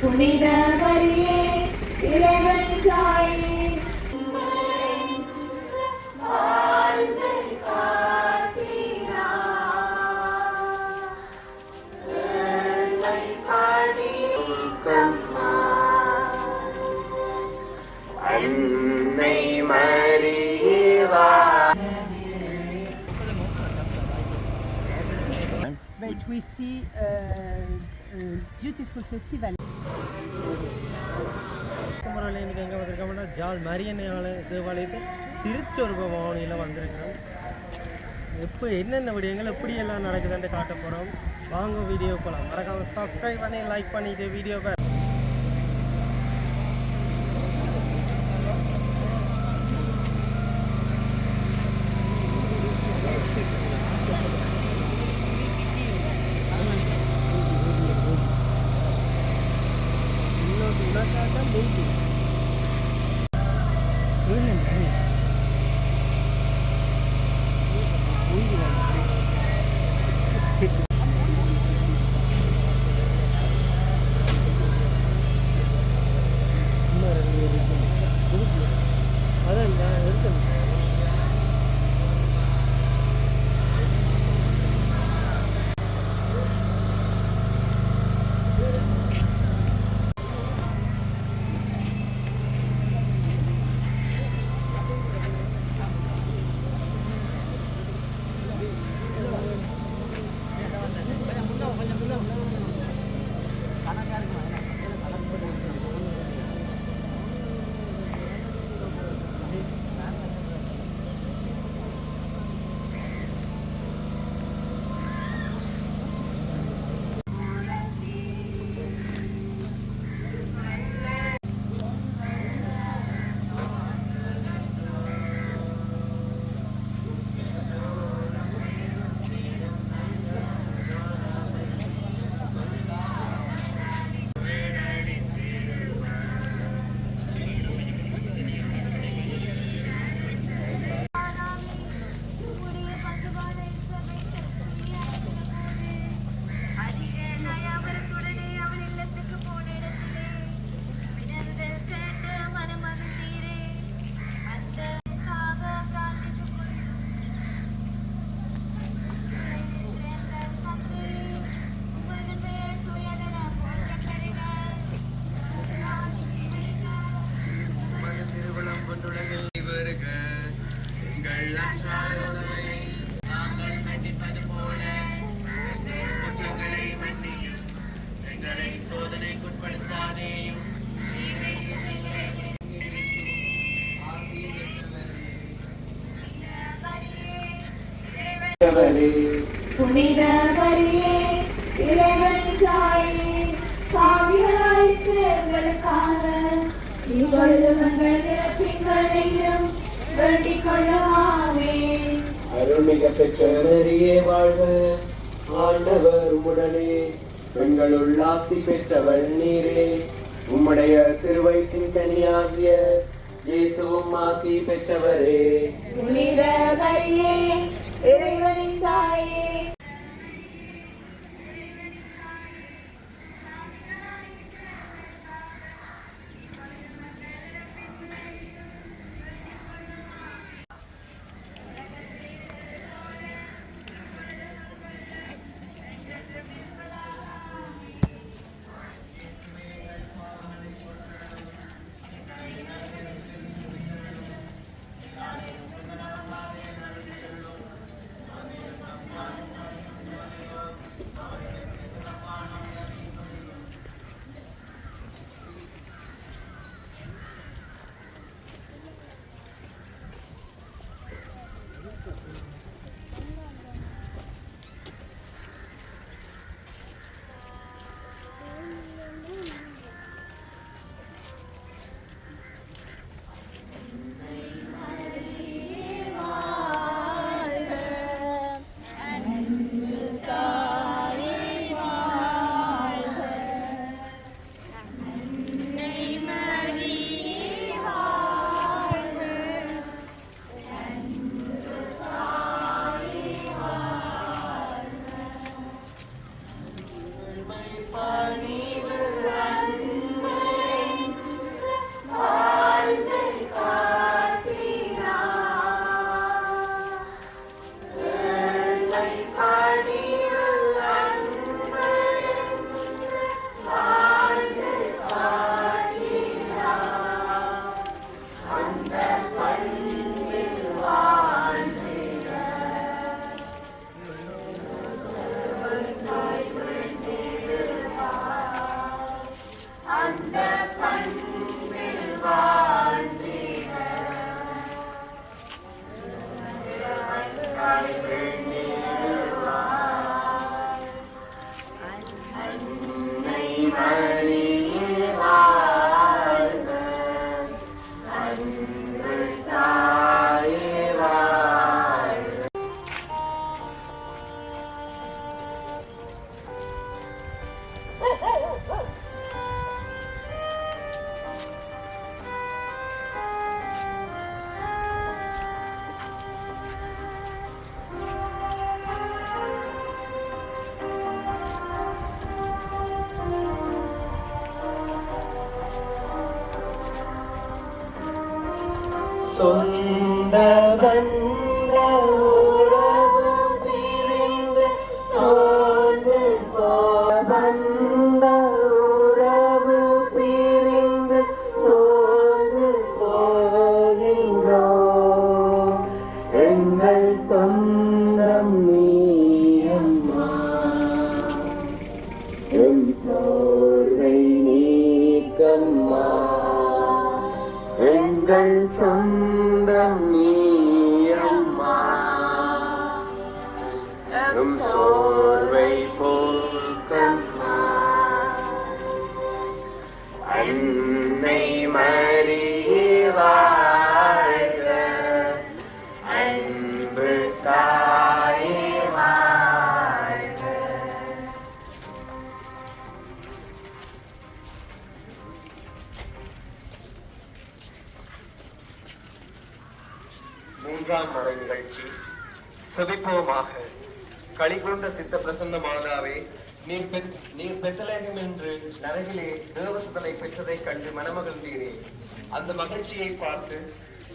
புனித மரியே இறைவன் தாயே But we see a beautiful festival. Kumaravel இன்றைக்கி எங்கே வந்திருக்கோம்னா ஜால் மரியன்னை தேவாலயத்தை திருச்சொருப பவனியில் வந்திருக்கிறோம். இப்போ என்னென்ன விடயங்கள் எப்படியெல்லாம் நடக்குதுன்னு காட்ட போகிறோம். வாங்க வீடியோ போகலாம். மறக்காமல் சப்ஸ்கிரைப் பண்ணி லைக் பண்ணிவிட்டு வீடியோவை புனித மரியே இறைவன் தாயே பாவிகளாயிருக்கிற எங்களுக்காக இப்பொழுது உங்கள் இறப்பிங்களையும் வேண்டிக் கொள்ளுமாமே. அருள்மிக பெற்ற மரியே வாழ்க, ஆண்டவர் உம்முடனே, பெண்களுள் ஆசி பெற்றவள் நீரே. உம்முடைய திருவயிற்றின் கனியாகிய இயேசுவும் ஆசி பெற்றவரே. புனித மரியே இறைவனின் தாயே சொந்த பந்த உறவு பிரிந்து சோர்ந்து பந்த உறவு பிரிந்து சோர்ந்து போகின்றோம். எங்கள் சொந்தம் நீயம்மா, எம் சோர்வை நீக்கம்மா. எங்கள் சொந்தம் நீயம்மா, எம் சோர்வை போக்கம்மா. அன்னை மரியே வாழ்க, அன்பு தாயே வாழ்க. மூன்றாம் மறை நிகழ்ச்சி. செபிப்போமாக. களிகொண்ட சித்த பிரசன்ன மாதாவே, நீர் பெத்தலேகம் என்று நரகிலே தேவசுதனை பெற்றதைக் கண்டு மனமகிழ்ந்தீரே. அந்த மகிழ்ச்சியை பார்த்து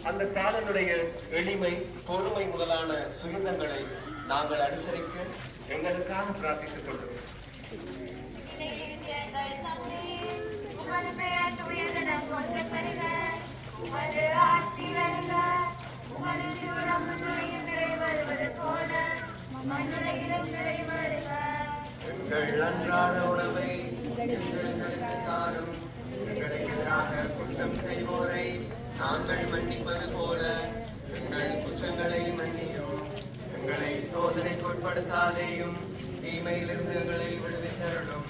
அந்த காலனுடைய எளிமை, பொறுமை முதலான சுகிதங்களை நாங்கள் அனுசரிக்க எங்களுக்காக பிரார்த்தித்துக் கொள்வோம். எங்கள் அன்றாட உணவை எங்களுக்கு தாரும். எங்களுக்கு எதிராக குற்றம் செய்வோரை நாங்கள் மன்னிப்பது போல எங்கள் குற்றங்களை மன்னியும். எங்களை சோதனைக்கு உட்படுத்தாதேயும், தீமையிலிருந்து எங்களை விடுவித்தருளும்.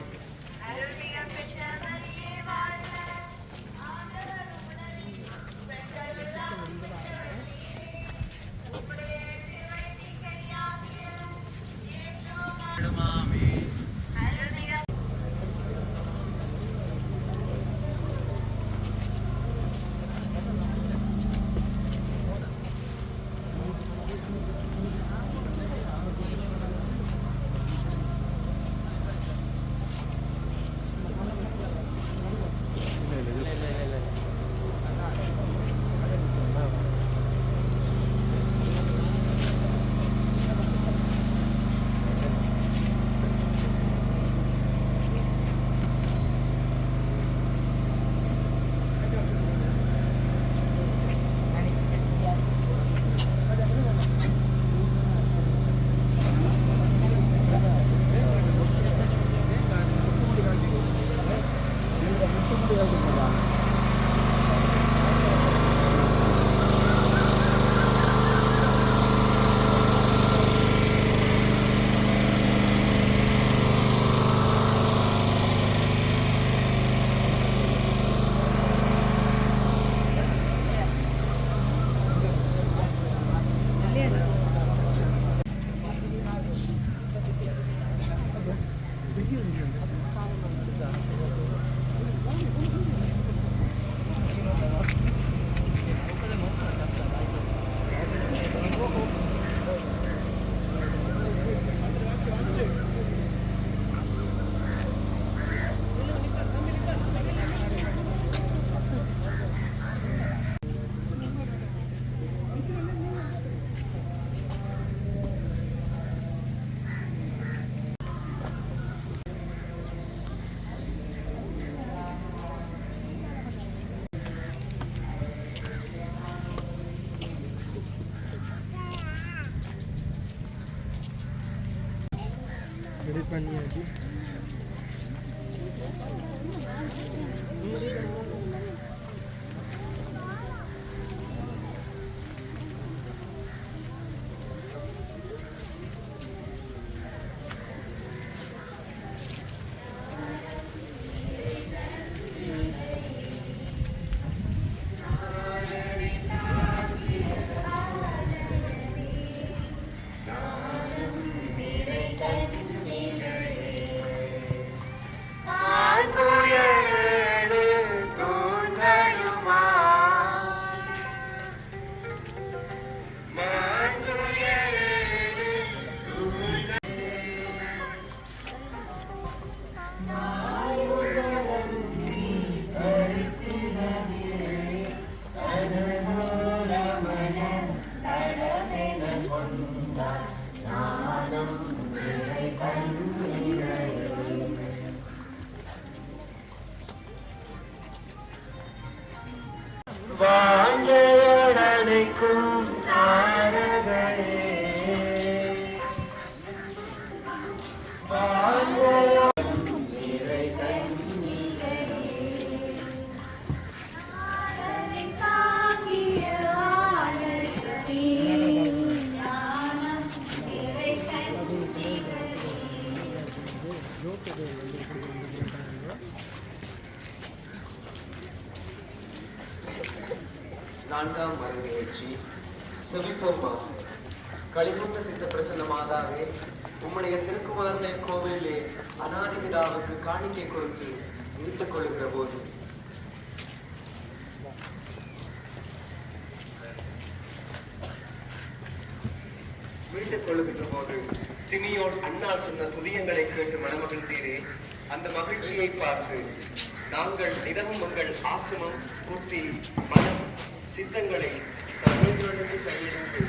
எடிட் பண்ணியாச்சு. வாஞ்சையடைக்கும் தாரகளே நான்காம் வரவேற்றி செவிப்போமா களிமுத்த சித்த பிரசன்ன மாதாவே உம்முடைய திருக்குமாரனை கோவிலே அநாதிபிதாவுக்கு காணிக்கை கொடுத்து இழுத்துக் கொள்கிற போது மீட்டுக் கொள்ளுகின்ற போது சிமியோன் அண்ணால் சொன்ன துரியங்களை கேட்டு மனமகிழ்ந்தீரே. அந்த மகிழ்ச்சியை பார்த்து நாங்கள் நிதமும் உங்கள் ஆத்மம் புத்தி மனம் சித்தங்களை சமயத்திலிருந்து கையிலிருந்து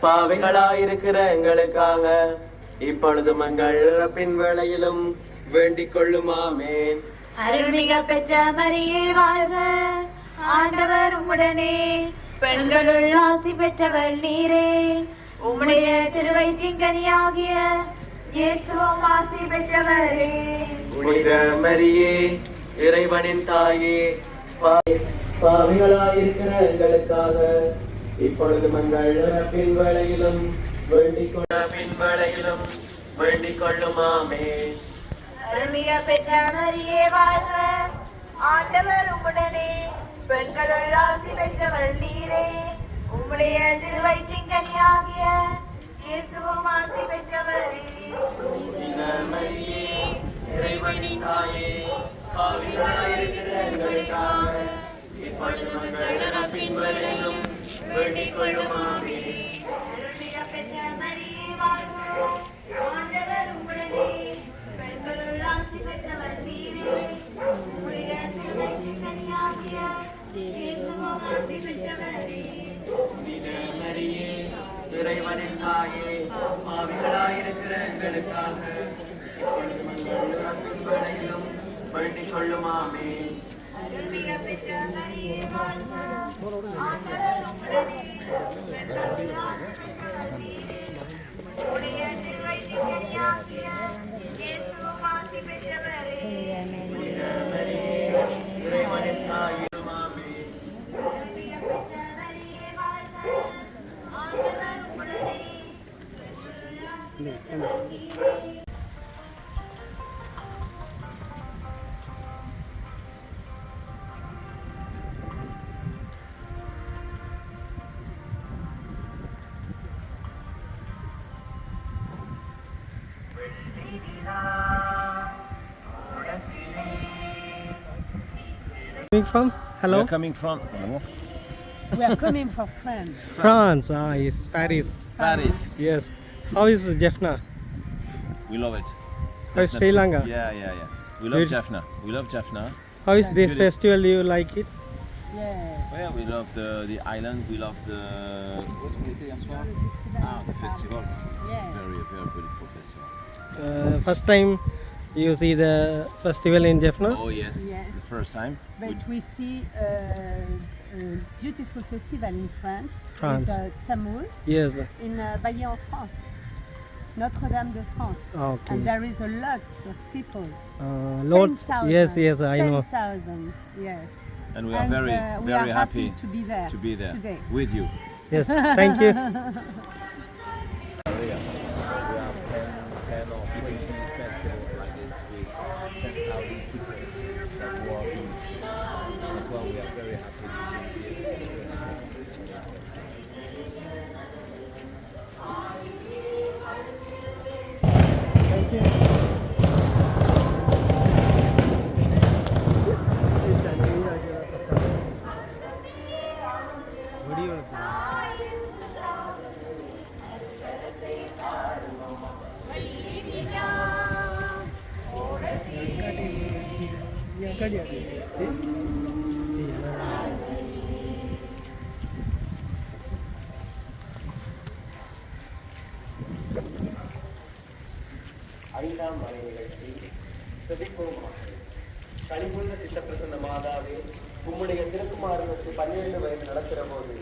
பாவிகளாயிருக்கிற எங்களுக்காக இப்பொழுது மங்கள் பின் வேளையிலும் வேண்டிக் கொள்ளுமாமேன். அருள்மிக பெற்ற மரியே வாழ்க, ஆண்டவர் உம்முடனே, பெண்களுள் ஆசி பெற்றவள் நீரே, உம்முடைய திருவயிற்றின் கனியாகிய இயேசுவும் ஆசி பெற்றவரே. புனித மரியே இறைவனின் தாயே, பாவிகளாயிருக்கிற எங்களுக்காக இப்பொழுது மங்கள் பின் வேளையிலும் வேண்டிக் கொள்ளுமாமேன். அருள்மிக பெற்ற மரியே வாழ்க, ஆண்டவர் உம்முடனே, பெண்களுள் ஆசி பெற்றவள் நீரே, உம்முடைய திருவயிற்றின் கனியாகிய இயேசுவும் ஆசி பெற்றவரே. இறைவனின் தாயே, பாவிகளாயிருக்கிற எங்களுக்காக இப்பொழுது மங்கள் பின் வேளையிலும் வேண்டிக் கொள்ளுமாமேன். அருள்மிக பெற்ற மரியே வாழ்க, ஆண்டவர் உம்முடனே, பெண்களுள் ஆசி பெற்றவள் நீரே, உம்முடைய திருவயிற்றின் கனியாகிய இயேசுவும் ஆசி பெற்றவரே. இறைவனின் தாயே, பாவிகளாயிருக்கிற எங்களுக்காக இப்பொழுது மங்கள் பின் வேளையிலும் வேண்டிக் கொள்ளுமாமேன். அருள்மிக பெற்ற மரியே வாழ்க, ஆண்டவர் உம்முடனே, பெண்களுள் ஆசி பெற்றவள் நீரே, உம்முடைய திருவயிற்றின் கனியாகிய இயேசுவும் ஆசி பெற்றவரே. இறைவனின் Coming from? Hello? We're coming from We are coming from France. France. Ah, yes, Paris. Paris. Yes. How is Jaffna? We love it. How is Sri Lanka? Yeah. We love Good. Jaffna. We love Jaffna. How is this festival? Do you like it? Yeah. Yeah, we love the island. We love the the festival. Yeah. Very beautiful festival. First time you see the festival in Jaffna? Oh yes, Yes. the first time. But we see a beautiful festival in France, France. with Tamoul Yes. in Bayeux en France, Notre-Dame de France. Okay. And there is a lot of people. Lots. 10,000. Yes, I know. 10,000, yes. And we are And very we very are happy to be there today. with you. Yes. Thank you. We have 10 or 20 festivals like this with 10,000 people that walk in. That's why we are very happy to see this ஐந்தாம் மலை நிகழ்ச்சி செவிக்குமார் கலிமுள்ள சித்தப்பிரசன்ன மாதாவே உம்முடைய திருக்குமாரனுக்கு 12 வயது நடக்கிற போது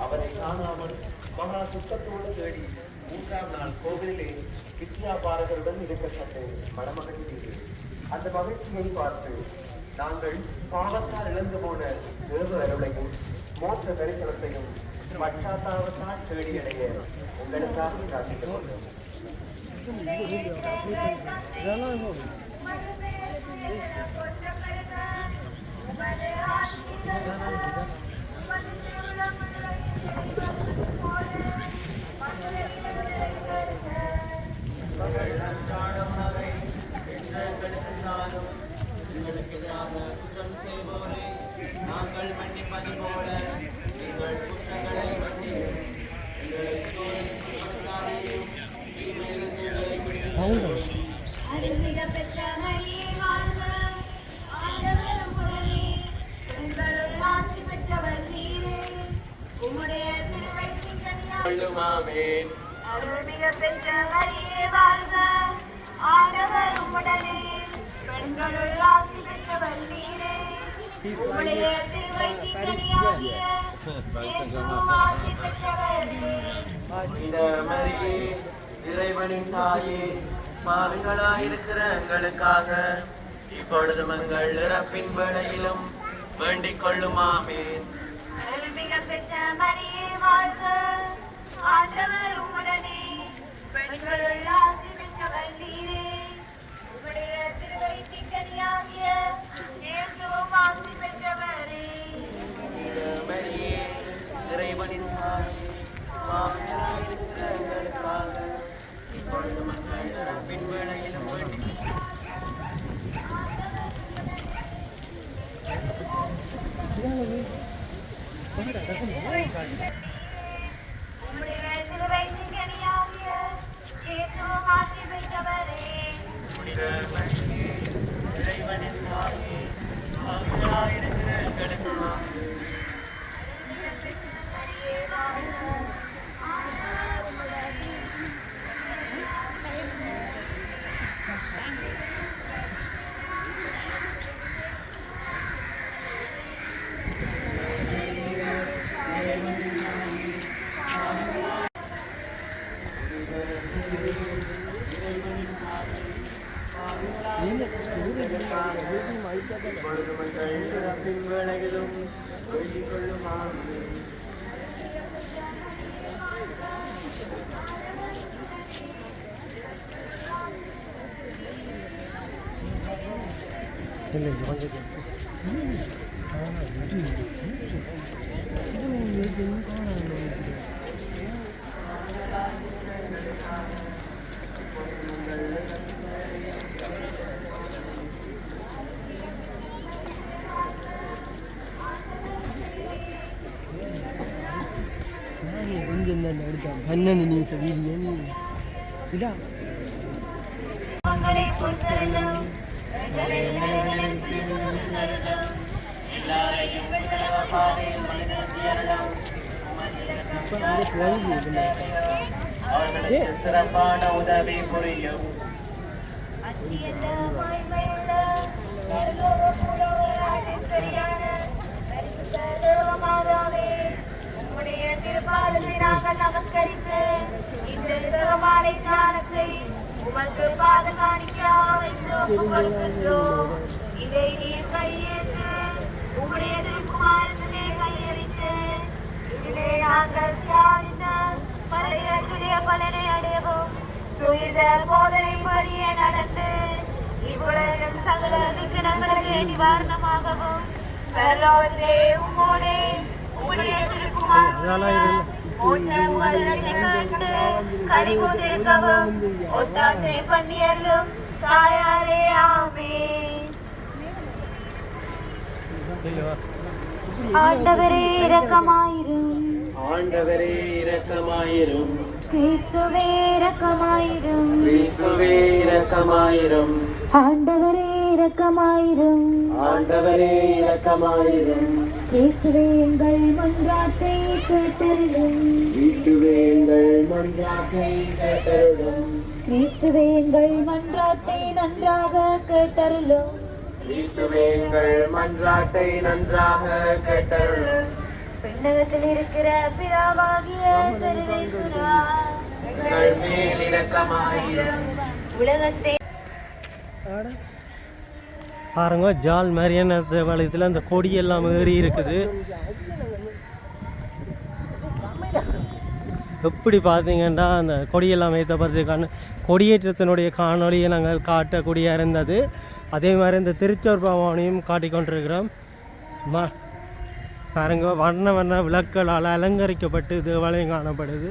அவரை காணாமல் மகா சுத்தத்தோடு தேடி 3ஆம் நாள் கோவிலிலே வித்யாபாரகருடன் இருக்கப்பட்டு மணமகிழ்ச்சி அந்த மகிழ்ச்சியை பார்த்து நாங்கள் பாவத்தால் இழந்து போன தேவ அருளையும் மோட்ச தரிசனத்தையும் பச்சாத்தாவத்தால் தேடியடைய உங்களுக்காக பிரார்த்தித்துக் கொண்டோம். நாங்கள் மன்னிப்பது போல எங்கள் குற்றங்களை மன்னியும். அருள்மிக பெற்ற மரியே வாழ்க, ஆண்டவர் உம்முடனே, பெண்களுள் ஆசி பெற்றவர் நீரே, உம்முடைய திருவயிற்றின் கனியாகிய கொள்ளுமாமேன். அருள்மிக பெற்ற மரியே வாழ்க, ஆண்டவர் உம்முடனே, பெண்களுள் ஆசி பெற்றவர் நீரே, உம்முடைய திருவயிற்றின் கனியாகிய இயேசுவும் ஆசி பெற்றவரே. இந்த மரியே, இறைவனின் தாயே, பாவிகளாயிருக்கிற எங்களுக்காக இப்பொழுதும் எங்கள் இறப்பின் வேளையிலும் வேண்டிக் கொள்ளுமாமேன். அருள்மிக பெற்ற மரியே வாழ்க, ஆண்டவர் உம்முடனே, பெண்களுள் ஆசி பெற்றவர் நீரே, உம்முடைய திருவயிற்றின் கனியாகிய இயேசுவும் ஆசி பெற்றவரே. இந்த மரியே, இறைவனின் தாயே, பாவிகளாயிருக்கிற எங்களுக்காக இப்பொழுதும் எங்கள் இறப்பின் வேளையிலும் வேண்டிக் உம்முடைய திருவயிற்றின் கனியாகிய இயேசுவும் ஆசி பெற்றவரே. இறைவனின் தாயே, பாவிகளாயிருக்கிற எங்களுக்காக மரியே வாழ்க, ஆண்டவர் உம்முடனே, இப்பொழுதும் எங்கள் இறப்பின் வேளையிலும் வேண்டிக் கொள்ளுமாமேன். வீடியோ தான் எடுத்தோம் 12 நிமிஷம் வீடியோ நீ இதா மங்களை பொறுத்தருளும் சிறப்பான உதவி புரியும் அத்தியந்த வாய்மையுள்ள பரலோக புலவராஜேஸ்வரியான பரிசுத்த தேவமாதாவே, உம்முடைய திருப்பாதத்தை நாங்கள் நமஸ்கரித்து இந்த சிவமாலை ஞானத்தை உமக்கு பாதகாணிக்காக வைத்து ஒப்புக் கொடுக்கின்றோம். இதை நீர் கையேற்று உம்முடைய திருக்குமாரத்திலே கையளித்து இதிலே நாங்கள் தியானித்த பழைய பலனை அடையவும் துரித போதனைப்படியே நடந்து இவ்வுலகின் சகல விக்கிரங்களுக்கு நிவாரணமாகவும் பரலோகத்திலே உம்மோடே உம்முடைய திருக்குமாரன் கனிகூர்ந்திருக்கவும் ஒத்தாசை பண்ணியருளும் தாயாரே. ஆமென். ஆண்டவரே இரக்கமாயிரும். ஆண்டவரே இரக்கமாயிரும். கிறிஸ்துவே இரக்கமாயிரும். கிறிஸ்துவே இரக்கமாயிரும். ஆண்டவரே இரக்கமாயிரும். ஆண்டவரே இரக்கமாயிரும். கிறிஸ்துவே எங்கள் மன்றாட்டை கேட்டருளும். கிறிஸ்துவே எங்கள் மன்றாட்டை கேட்டருளும். கிறிஸ்துவே எங்கள் மன்றாட்டை நன்றாக கேட்டருளும். கிறிஸ்துவே எங்கள் மன்றாட்டை நன்றாக கேட்டருளும். விண்ணகத்தில் இருக்கிற பிதாவாகிய சர்வேஸ்வரா, எங்கள் மேல் இரக்கமாயிரும். உலகத்தை பாருங்க ஜால் மாதிரியான தேவாலயத்தில் அந்த கொடியெல்லாம் ஏறி இருக்குது. எப்படி பார்த்தீங்கன்னா அந்த கொடியெல்லாம் ஏற்றப்படுறதுக்கான கொடியேற்றத்தினுடைய காணொலியை நாங்கள் காட்டக்கூடிய இருந்தது. அதே மாதிரி இந்த திருச்சோர் பவானியும் காட்டிக்கொண்டிருக்கிறோம். பாருங்க வண்ண வண்ண விளக்குகளால் அலங்கரிக்கப்பட்டு தேவாலயம் காணப்படுது.